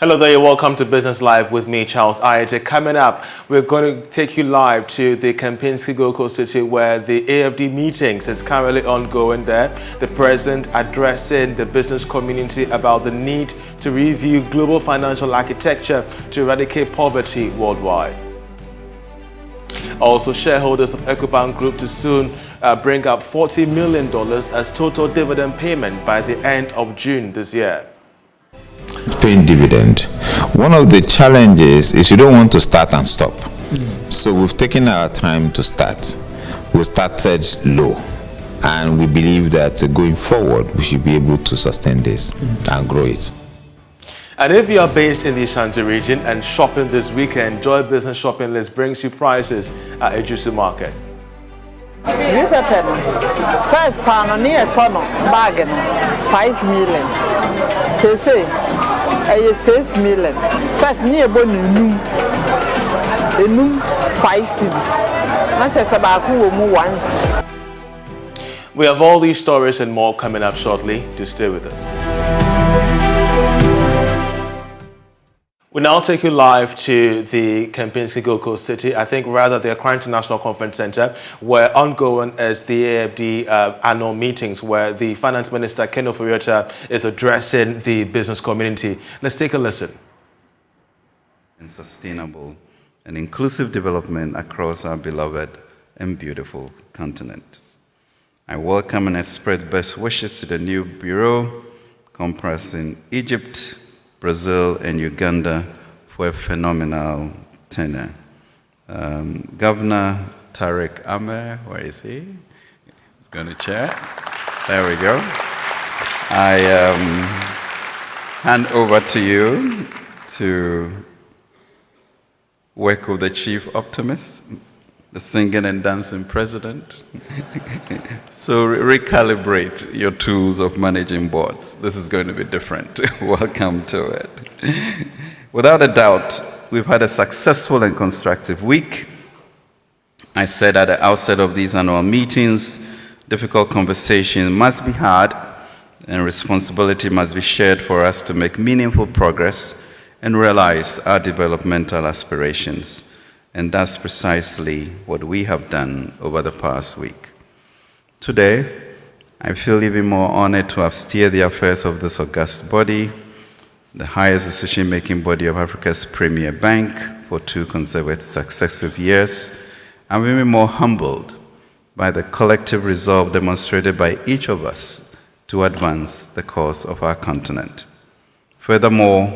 Hello there, welcome to Business Live with me, Charles Ayitey. Coming up, we're going to take you live to the Kempinski Gold Coast City where the AfD meetings is currently ongoing there. The president addressing the business community about the need to review global financial architecture to eradicate poverty worldwide. Also, shareholders of EcoBank Group to soon bring up $40 million as total dividend payment by the end of June this year. Paying dividend. One of the challenges is you don't want to start and stop. So we've taken our time to start. We started low, and we believe that going forward we should be able to sustain this and grow it. And if you are based in the Ashanti region and shopping this weekend, Joy Business Shopping List brings you prices at Ejusu Market. First pound near ton bargain 5 million. Say 6 million. First near bonum 5 cities. That's about who once. We have all these stories and more coming up shortly. Do stay with us. We now take you live to the Kempinski Gold Coast City, I think rather the Accra International Conference Center, where ongoing is the AfD annual meetings where the Finance Minister, Ken Ofori-Atta, is addressing the business community. Let's take a listen. And sustainable and inclusive development across our beloved and beautiful continent. I welcome and express best wishes to the new Bureau, comprising Egypt, Brazil and Uganda for a phenomenal tenure. Governor Tariq Amer, where is he? He's going to chair. There we go. I hand over to you to work with the chief optimist, the singing and dancing president. So recalibrate your tools of managing boards. This is going to be different. Welcome to it. Without a doubt, we've had a successful and constructive week. I said at the outset of these annual meetings, difficult conversation must be had and responsibility must be shared for us to make meaningful progress and realize our developmental aspirations. And that's precisely what we have done over the past week. Today, I feel even more honored to have steered the affairs of this august body, the highest decision-making body of Africa's premier bank for 2 successive years. I'm even more humbled by the collective resolve demonstrated by each of us to advance the cause of our continent. Furthermore,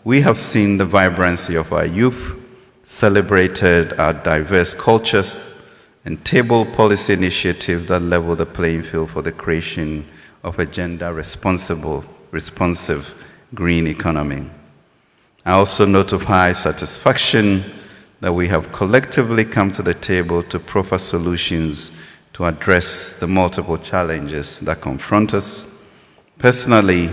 we have seen the vibrancy of our youth, celebrated our diverse cultures, and tabled policy initiatives that level the playing field for the creation of a gender-responsive green economy. I also note of high satisfaction that we have collectively come to the table to proffer solutions to address the multiple challenges that confront us. Personally,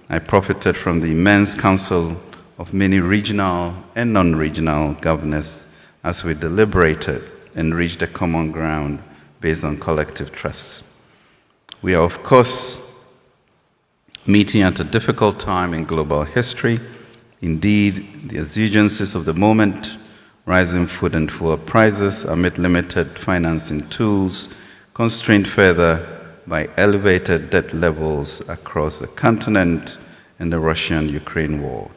I profited from the immense counsel of many regional and non-regional governors as we deliberated and reached a common ground based on collective trust. We are, of course, meeting at a difficult time in global history. Indeed, the exigencies of the moment, rising food and fuel prices amid limited financing tools, constrained further by elevated debt levels across the continent and the Russian-Ukraine war,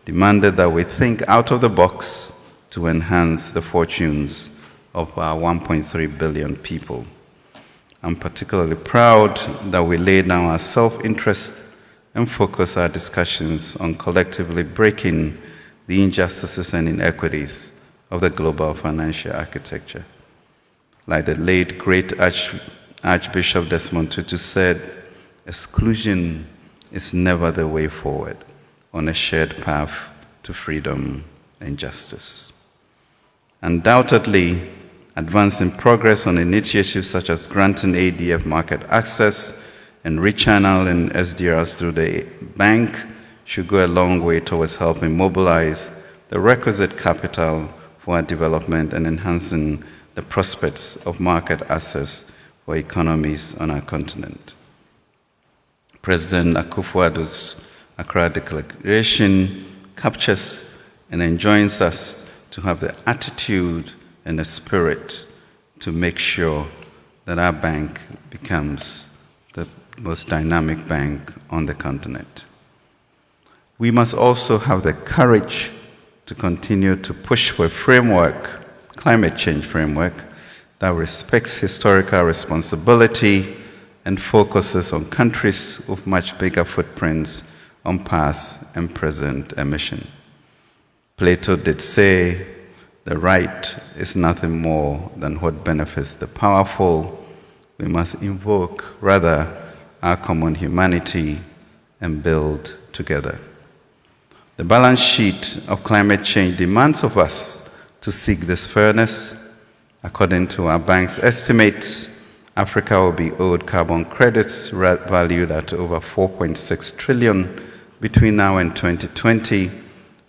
demanded that we think out of the box to enhance the fortunes of our 1.3 billion people. I'm particularly proud that we laid down our self-interest and focus our discussions on collectively breaking the injustices and inequities of the global financial architecture. Like the late great Archbishop Desmond Tutu said, exclusion is never the way forward on a shared path to freedom and justice. Undoubtedly, advancing progress on initiatives such as granting ADF market access and rechanneling SDRs through the bank should go a long way towards helping mobilize the requisite capital for our development and enhancing the prospects of market access for economies on our continent. President Akufo-Addo's Accra Declaration captures and enjoins us to have the attitude and the spirit to make sure that our bank becomes the most dynamic bank on the continent. We must also have the courage to continue to push for a framework, climate change framework, that respects historical responsibility and focuses on countries with much bigger footprints on past and present emission. Plato did say, the right is nothing more than what benefits the powerful. We must invoke, rather, our common humanity and build together. The balance sheet of climate change demands of us to seek this fairness. According to our bank's estimates, Africa will be owed carbon credits valued at over 4.6 trillion between now and 2020,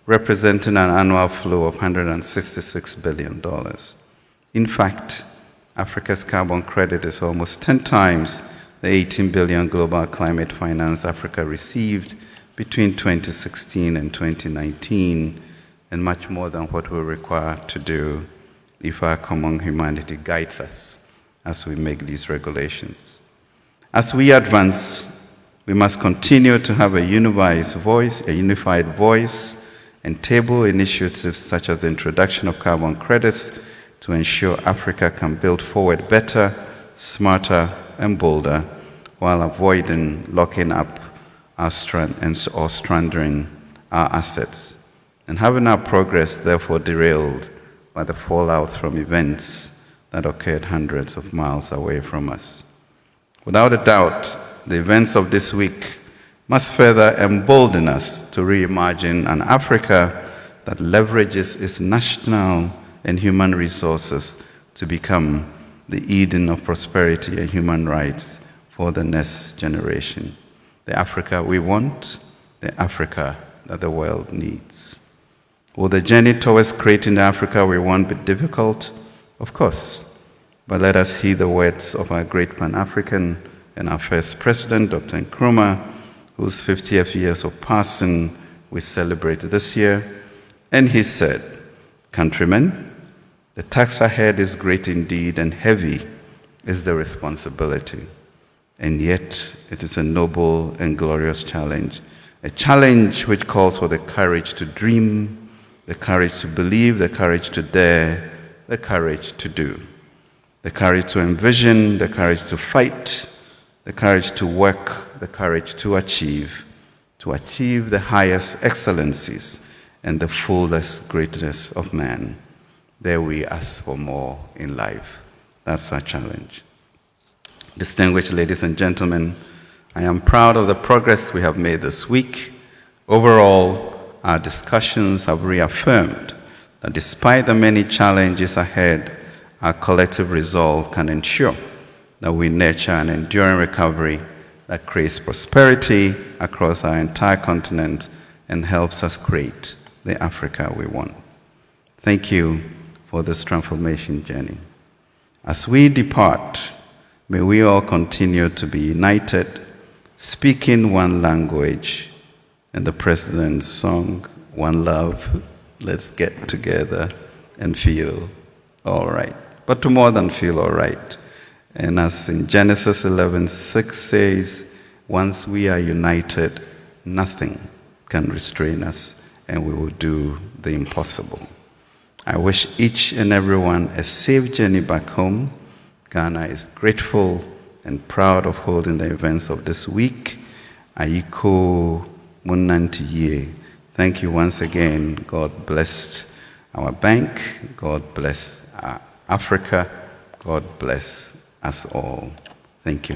representing an annual flow of $166 billion. In fact, Africa's carbon credit is almost 10 times the 18 billion global climate finance Africa received between 2016 and 2019, and much more than what we're required to do if our common humanity guides us as we make these regulations. As we advance, we must continue to have a unified voice, and table initiatives such as the introduction of carbon credits to ensure Africa can build forward better, smarter, and bolder, while avoiding locking up or stranding our assets, and having our progress therefore derailed by the fallout from events that occurred hundreds of miles away from us. Without a doubt, the events of this week must further embolden us to reimagine an Africa that leverages its national and human resources to become the Eden of prosperity and human rights for the next generation. The Africa we want, the Africa that the world needs. Will the journey towards creating the Africa we want be difficult? Of course, but let us heed the words of our great Pan-African and our first president, Dr. Nkrumah, whose 50th years of passing we celebrate this year. And he said, "Countrymen, the task ahead is great indeed, and heavy is the responsibility. And yet, it is a noble and glorious challenge, a challenge which calls for the courage to dream, the courage to believe, the courage to dare, the courage to do, the courage to envision, the courage to fight, the courage to work, the courage to achieve the highest excellencies and the fullest greatness of man. There we ask for more in life." That's our challenge. Distinguished ladies and gentlemen, I am proud of the progress we have made this week. Overall, our discussions have reaffirmed that despite the many challenges ahead, our collective resolve can ensure that we nurture an enduring recovery that creates prosperity across our entire continent and helps us create the Africa we want. Thank you for this transformation journey. As we depart, may we all continue to be united, speaking one language, and the President's song, "One Love, Let's Get Together and Feel All Right." But to more than feel all right. And as in Genesis 11:6 says, once we are united, nothing can restrain us, and we will do the impossible. I wish each and everyone a safe journey back home. Ghana is grateful and proud of holding the events of this week. Ayiko Munantiye. Thank you once again. God bless our bank. God bless our Africa. God bless us all. Thank you.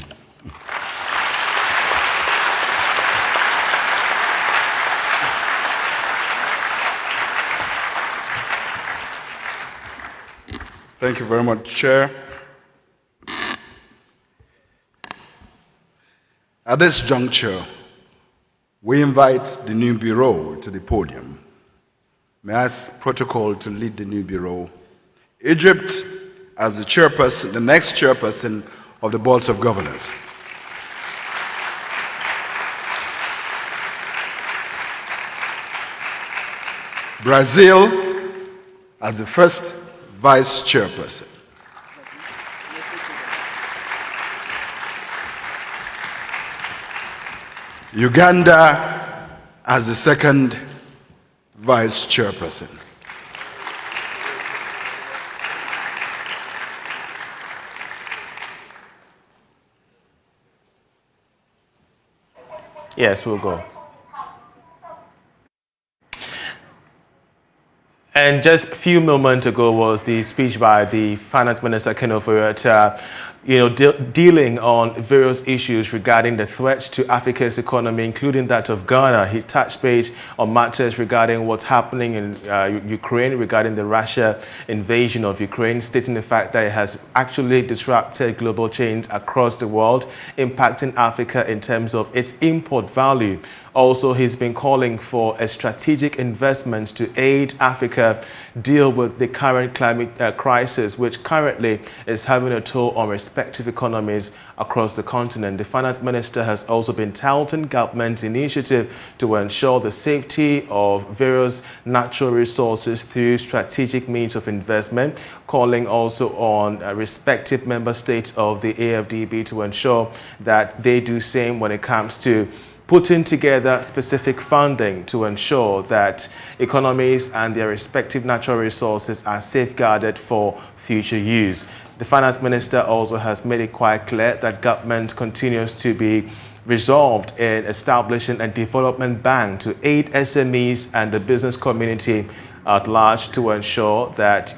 Thank you very much, Chair. At this juncture, we invite the new Bureau to the podium. May I ask protocol to lead the new Bureau. Egypt as the chairperson, the next chairperson of the Board of Governors. Brazil as the first vice chairperson. Uganda as the second vice chairperson. Yes, we'll go. And just a few moments ago was the speech by the Finance Minister, Ken Ofori-Atta, dealing on various issues regarding the threats to Africa's economy, including that of Ghana. He touched base on matters regarding what's happening in Ukraine, regarding the Russia invasion of Ukraine, stating the fact that it has actually disrupted global chains across the world, impacting Africa in terms of its import value. Also, he's been calling for a strategic investment to aid Africa deal with the current climate crisis, which currently is having a toll on respective economies across the continent. The finance minister has also been touting government's initiative to ensure the safety of various natural resources through strategic means of investment, calling also on respective member states of the AfDB to ensure that they do same when it comes to putting together specific funding to ensure that economies and their respective natural resources are safeguarded for future use. The finance minister also has made it quite clear that government continues to be resolved in establishing a development bank to aid SMEs and the business community at large to ensure that,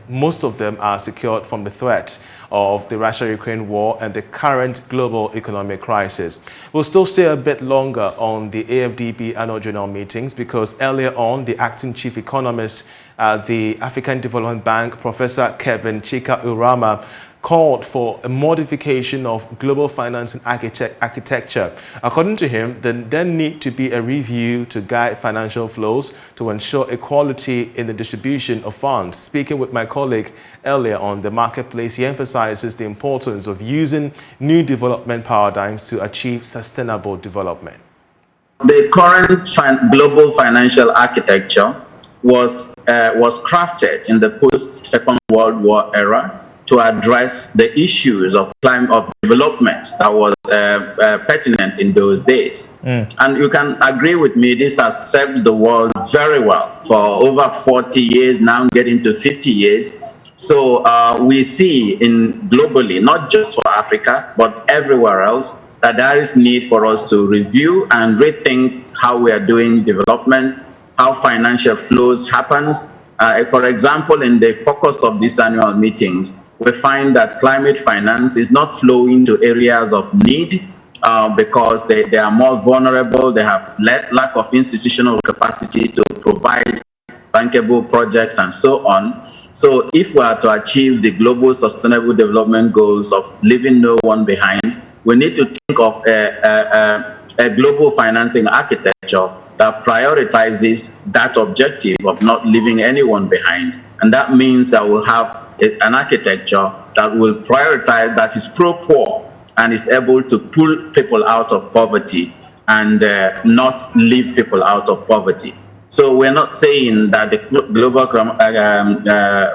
most of them are secured from the threat of the Russia-Ukraine war and the current global economic crisis. We'll still stay a bit longer on the AfDB annual general meetings because earlier on, the acting chief economist at the African Development Bank, Professor Kevin Chika Urama, called for a modification of global financing architecture. According to him, there need to be a review to guide financial flows to ensure equality in the distribution of funds. Speaking with my colleague earlier on the marketplace, he emphasizes the importance of using new development paradigms to achieve sustainable development. The current global financial architecture was crafted in the post-Second World War era to address the issues of development that was pertinent in those days. And you can agree with me, this has served the world very well for over 40 years, now getting to 50 years. So we see globally, not just for Africa, but everywhere else, that there is need for us to review and rethink how we are doing development, how financial flows happens. For example, in the focus of these annual meetings, we find that climate finance is not flowing to areas of need because they are more vulnerable, they have lack of institutional capacity to provide bankable projects and so on. So if we are to achieve the global sustainable development goals of leaving no one behind, we need to think of a global financing architecture that prioritizes that objective of not leaving anyone behind. And that means that we'll have an architecture that will prioritize, that is pro-poor and is able to pull people out of poverty and not leave people out of poverty. So we're not saying that the global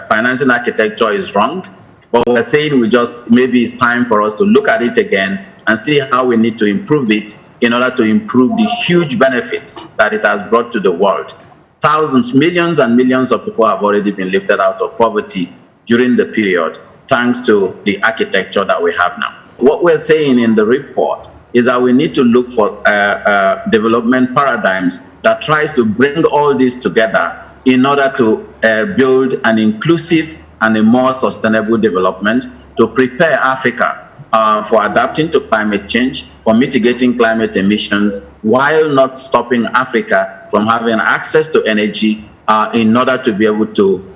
financing architecture is wrong, but we're saying maybe it's time for us to look at it again and see how we need to improve it in order to improve the huge benefits that it has brought to the world. Thousands, millions and millions of people have already been lifted out of poverty during the period, thanks to the architecture that we have now. What we're saying in the report is that we need to look for development paradigms that tries to bring all this together in order to build an inclusive and a more sustainable development to prepare Africa for adapting to climate change, for mitigating climate emissions, while not stopping Africa from having access to energy in order to be able to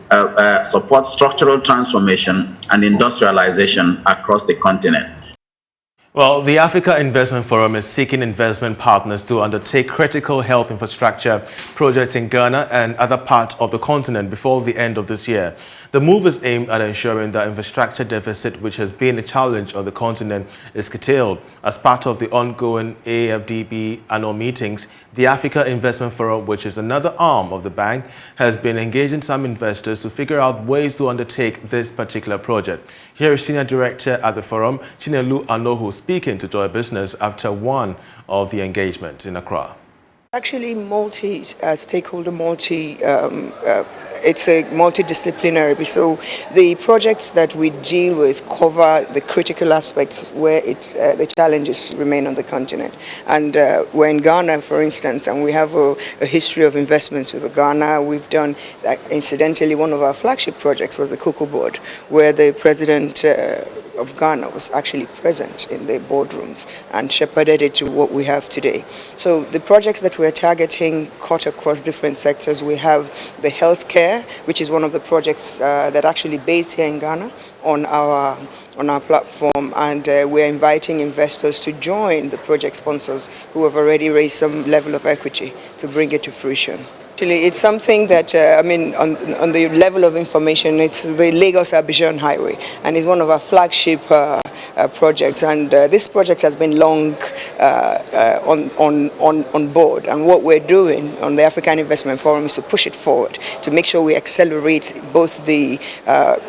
support structural transformation and industrialization across the continent. Well, the Africa Investment Forum is seeking investment partners to undertake critical health infrastructure projects in Ghana and other parts of the continent before the end of this year. The move is aimed at ensuring that infrastructure deficit, which has been a challenge on the continent, is curtailed. As part of the ongoing AfDB annual meetings, the Africa Investment Forum, which is another arm of the bank, has been engaging some investors to figure out ways to undertake this particular project. Here is Senior Director at the forum, Chinelu Anohu, speaking to Joy Business after one of the engagements in Accra. Actually, stakeholder it's a multidisciplinary. So the projects that we deal with cover the critical aspects where the challenges remain on the continent. And we're in Ghana, for instance, and we have a history of investments with Ghana. We've done, incidentally, one of our flagship projects was the Cocoa Board, where the president of Ghana was actually present in the boardrooms and shepherded it to what we have today. So the projects that we're targeting cut across different sectors. We have the healthcare, which is one of the projects that actually based here in Ghana on our platform, and we're inviting investors to join the project sponsors who have already raised some level of equity to bring it to fruition. Actually, it's something that, on the level of information, it's the Lagos-Abidjan Highway, and it's one of our flagship projects. And this project has been long on board. And what we're doing on the African Investment Forum is to push it forward, to make sure we accelerate both the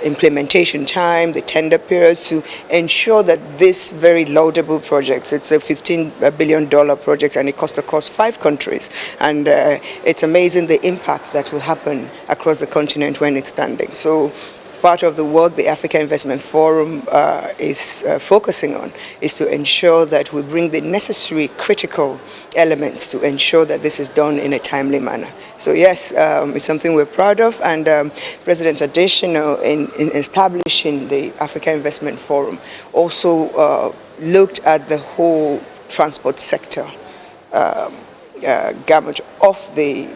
implementation time, the tender periods, to ensure that this very laudable project, it's a $15 billion project, and it costs across 5 countries. And it's amazing the impact that will happen across the continent when it's standing. So part of the work the Africa Investment Forum is focusing on is to ensure that we bring the necessary critical elements to ensure that this is done in a timely manner. So yes, it's something we're proud of, and President Additional in establishing the Africa Investment Forum also looked at the whole transport sector gamut of the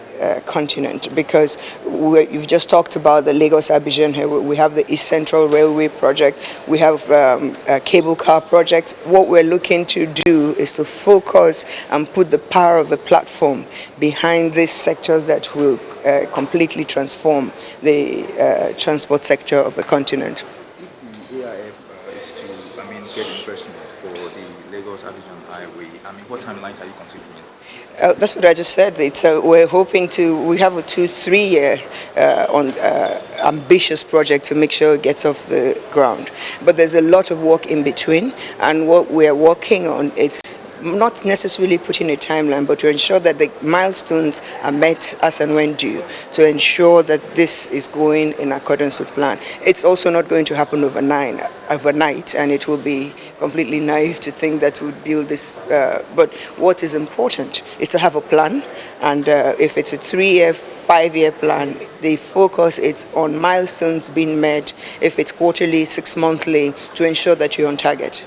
continent, because you've just talked about the Lagos-Abidjan here. We have the East Central Railway project. We have a cable car project. What we're looking to do is to focus and put the power of the platform behind these sectors that will completely transform the transport sector of the continent. If the AIF is to, get investment for the Lagos-Abidjan Highway, what timelines are you considering? That's what I just said. We're hoping we have a 2-3 year ambitious project to make sure it gets off the ground. But there's a lot of work in between, and what we're working on, it's not necessarily putting a timeline, but to ensure that the milestones are met as and when due, to ensure that this is going in accordance with plan. It's also not going to happen overnight, and it will be completely naive to think that we'll build this. But what is important is to have a plan, and if it's a 3-year, 5-year plan, the focus is on milestones being met. If it's quarterly, 6 monthly, to ensure that you're on target.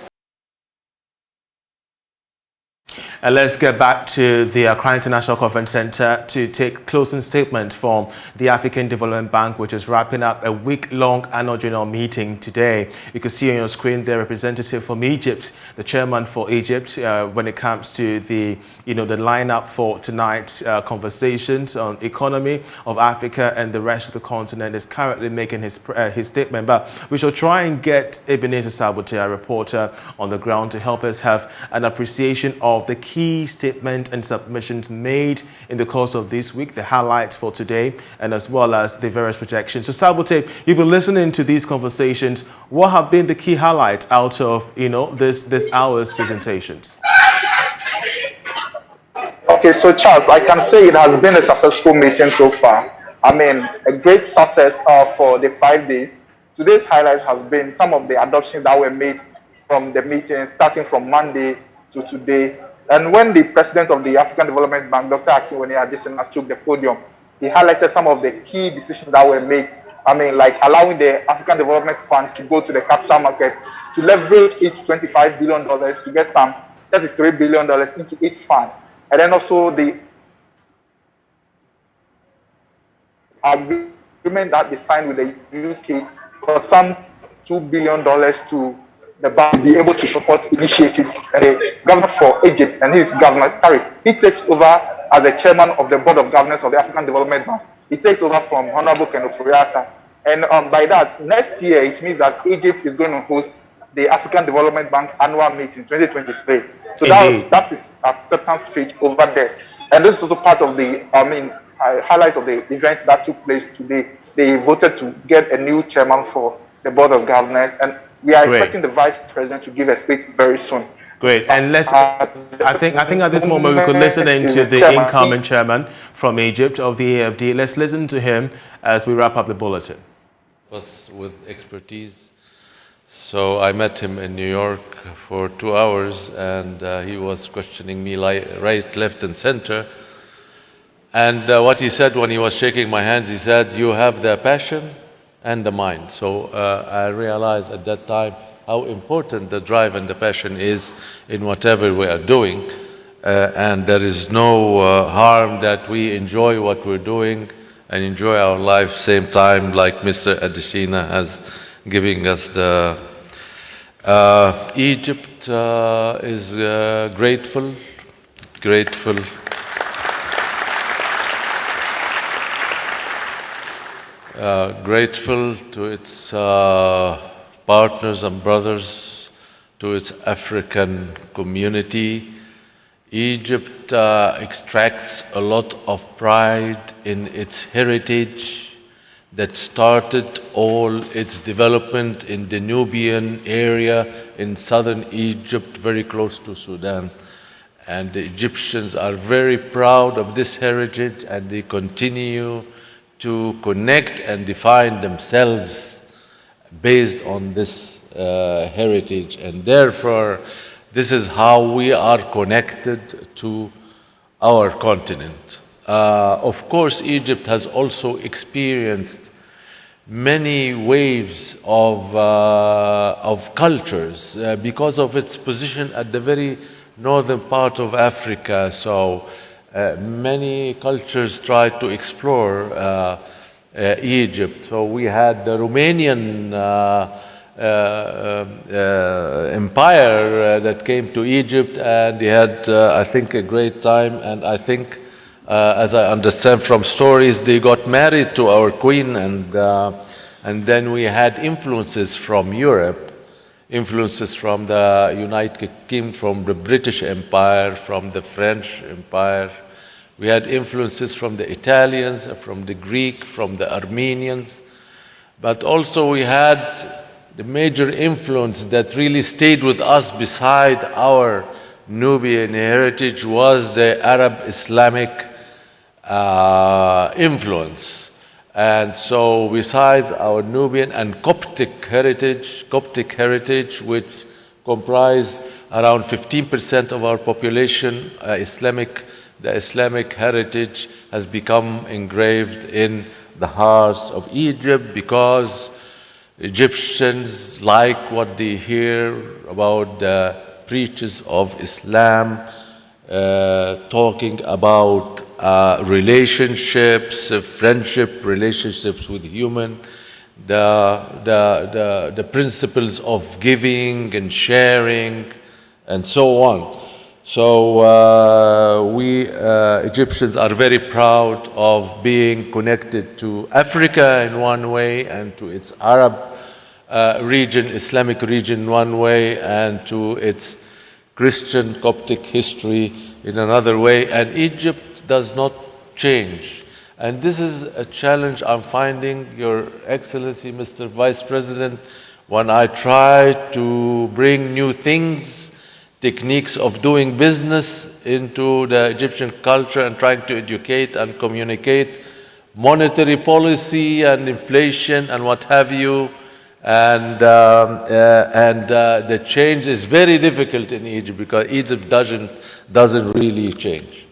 And let's get back to the Accra International Conference Center to take closing statement from the African Development Bank, which is wrapping up a week-long annual general meeting today. You can see on your screen the representative from Egypt, the chairman for Egypt, when it comes to the lineup for tonight's conversations on economy of Africa and the rest of the continent, is currently making his statement. But we shall try and get Ebenezer Sabote, a reporter on the ground, to help us have an appreciation of the key statement and submissions made in the course of this week, the highlights for today, and as well as the various projections. So Sabote, you've been listening to these conversations. What have been the key highlights out of this hour's presentations? Okay, so Charles, I can say it has been a successful meeting so far. A great success for the 5 days. Today's highlight has been some of the adoptions that were made from the meeting, starting from Monday to today. And when the president of the African Development Bank, Dr. Akinwumi Adesina, took the podium, he highlighted some of the key decisions that were made. Like allowing the African Development Fund to go to the capital market, to leverage each $25 billion to get some $33 billion into each fund. And then also the agreement that they signed with the UK for some $2 billion to the bank be able to support initiatives. And the governor for Egypt, and his governor Tariq, he takes over as the chairman of the board of governors of the African Development Bank. He takes over from Honorable Ken Ofori-Atta. And by that, next year, it means that Egypt is going to host the African Development Bank annual meeting 2023. So that is acceptance speech over there. And this is also part of the, highlight of the event that took place today. They voted to get a new chairman for the board of governors, and we are expecting the vice president to give a speech very soon. Great, and I think at this moment we could listen into the incoming chairman from Egypt of the AfD. Let's listen to him as we wrap up the bulletin. Was with expertise. So I met him in New York for 2 hours, and he was questioning me right, left, and center. And what he said when he was shaking my hands, he said, "You have the passion and the mind." So I realized at that time how important the drive and the passion is in whatever we are doing. And there is no harm that we enjoy what we're doing and enjoy our life same time, like Mr. Adesina has giving us the... Egypt is grateful to its partners and brothers, to its African community. Egypt extracts a lot of pride in its heritage that started all its development in the Nubian area in southern Egypt, very close to Sudan. And the Egyptians are very proud of this heritage, and they continue to connect and define themselves based on this heritage. And therefore, this is how we are connected to our continent. Of course, Egypt has also experienced many waves of cultures because of its position at the very northern part of Africa. So many cultures tried to explore Egypt. So we had the Romanian empire that came to Egypt, and they had, I think, a great time. And I think, as I understand from stories, they got married to our queen, and then we had influences from Europe, influences from the United Kingdom, from the British Empire, from the French Empire. We had influences from the Italians, from the Greek, from the Armenians. But also we had the major influence that really stayed with us beside our Nubian heritage was the Arab Islamic influence. And so besides our Nubian and Coptic heritage, which comprise around 15% of our population, the Islamic heritage has become engraved in the hearts of Egypt, because Egyptians like what they hear about the preachers of Islam, talking about relationships, friendship relationships with human, the principles of giving and sharing, and so on. So we Egyptians are very proud of being connected to Africa in one way, and to its Arab region, Islamic region in one way, and to its Christian Coptic history in another way. And Egypt does not change. And this is a challenge I'm finding, Your Excellency, Mr. Vice President, when I try to bring new things, techniques of doing business into the Egyptian culture, and trying to educate and communicate monetary policy and inflation and what have you. And the change is very difficult in Egypt, because Egypt doesn't really change.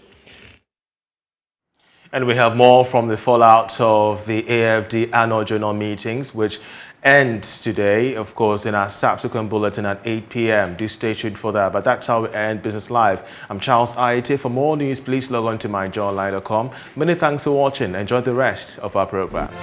And we have more from the fallout of the AfD annual general meetings, which ends today, of course, in our subsequent bulletin at 8 p.m. Do stay tuned for that. But that's how we end Business Live. I'm Charles Ayitey. For more news, please log on to myjournline.com. Many thanks for watching. Enjoy the rest of our programs.